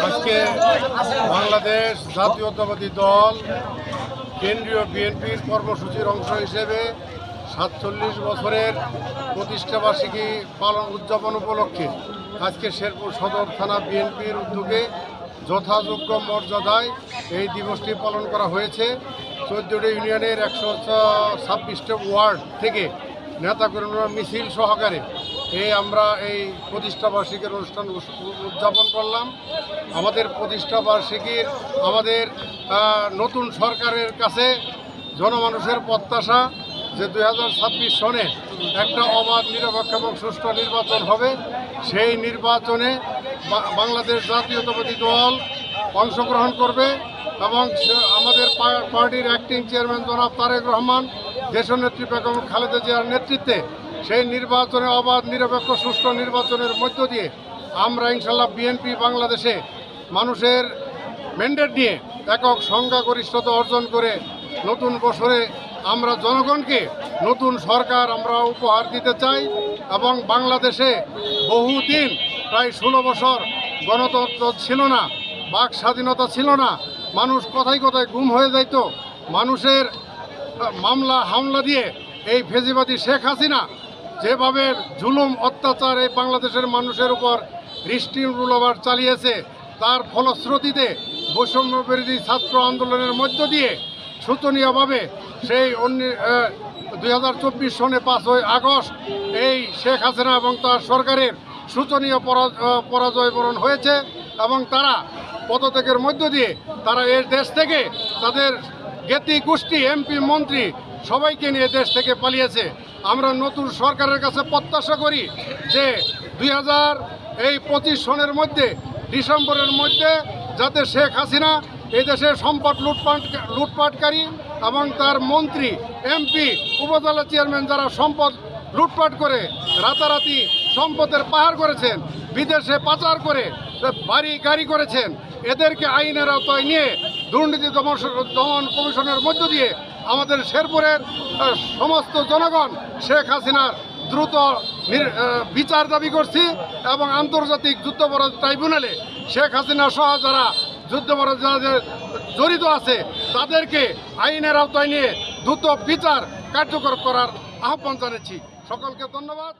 আজকে বাংলাদেশ জাতীয়তাবাদী দল কেন্দ্রীয় বিএনপির কর্মসূচির অংশ হিসেবে ৪৭ বছরের প্রতিষ্ঠাবার্ষিকী পালন উদযাপন উপলক্ষে আজকে শেরপুর সদর থানা বিএনপির উদ্যোগে যথাযোগ্য মর্যাদায় এই দিবসটি পালন করা হয়েছে। ১৪টি ইউনিয়নের ১২৬টি ওয়ার্ড থেকে নেতাকর্মীরা মিছিল সহকারে আমরা এই প্রতিষ্ঠাবার্ষিকীর অনুষ্ঠান উদযাপন করলাম। আমাদের প্রতিষ্ঠাবার্ষিকীর আমাদের নতুন সরকারের কাছে জনমানুষের প্রত্যাশা যে ২০২৬ সনে একটা অবাধ নিরপেক্ষ এবং সুষ্ঠু নির্বাচন হবে। সেই নির্বাচনে বাংলাদেশ জাতীয়তাবাদী দল অংশগ্রহণ করবে এবং আমাদের পার্টির অ্যাক্টিং চেয়ারম্যান জনাব তারেক রহমান, দেশনেত্রী বেগম খালেদা জিয়ার নেতৃত্বে সেই নির্বাচনে অবাধ নিরপেক্ষ সুষ্ঠু নির্বাচনের মধ্য দিয়ে আমরা ইনশাল্লাহ বিএনপি বাংলাদেশে মানুষের ম্যান্ডেট নিয়ে একক সংখ্যাগরিষ্ঠতা অর্জন করে নতুন বছরে আমরা জনগণকে নতুন সরকার আমরা উপহার দিতে চাই এবং বাংলাদেশে বহুদিন প্রায় ১৬ বছর গণতন্ত্র ছিল না, বাক স্বাধীনতা ছিল না, মানুষ কথায় কথায় গুম হয়ে যাইত। মানুষের মামলা হামলা দিয়ে এই ফেজিবাদী শেখ হাসিনা যেভাবে জুলুম অত্যাচার এই বাংলাদেশের মানুষের উপর দৃষ্টিমূলক চালিয়েছে, তার ফলশ্রুতিতে বৈষম্য বিরোধী ছাত্র আন্দোলনের মধ্য দিয়ে শোচনীয়ভাবে সেই ২০২৪ সনে ৫ই আগস্ট এই শেখ হাসিনা এবং তার সরকারের শোচনীয় পরাজয় বরণ হয়েছে এবং তারা পদত্যাগের মধ্য দিয়ে তারা এই দেশ থেকে তাদের জ্ঞাতি গোষ্ঠী এমপি মন্ত্রী সবাইকে নিয়ে দেশ থেকে পালিয়েছে। আমরা নতুন সরকারের কাছে প্রত্যাশা করি যে ২০২৫ সনের মধ্যে ডিসেম্বরের মধ্যে যাতে শেখ হাসিনা এই দেশের সম্পদ লুটপাটকারী এবং তার মন্ত্রী এমপি উপজেলা চেয়ারম্যান যারা সম্পদ লুটপাট করে রাতারাতি সম্পদের পাহাড় করেছেন, বিদেশে পাচার করে বাড়ি গাড়ি করেছেন, এদেরকে আইনের আওতায় নিয়ে দুর্নীতি দমন কমিশনের মধ্য দিয়ে আমাদের শেরপুরের সমস্ত জনগণ শেখ হাসিনার দ্রুত বিচার দাবি করছি এবং আন্তর্জাতিক যুদ্ধাপরাধ ট্রাইব্যুনালে শেখ হাসিনা সহ যারা যুদ্ধাপরাধ যারা জড়িত আছে তাদেরকে আইনের আওতায় নিয়ে দ্রুত বিচার কার্যকর করার আহ্বান জানাচ্ছি। সকলকে ধন্যবাদ।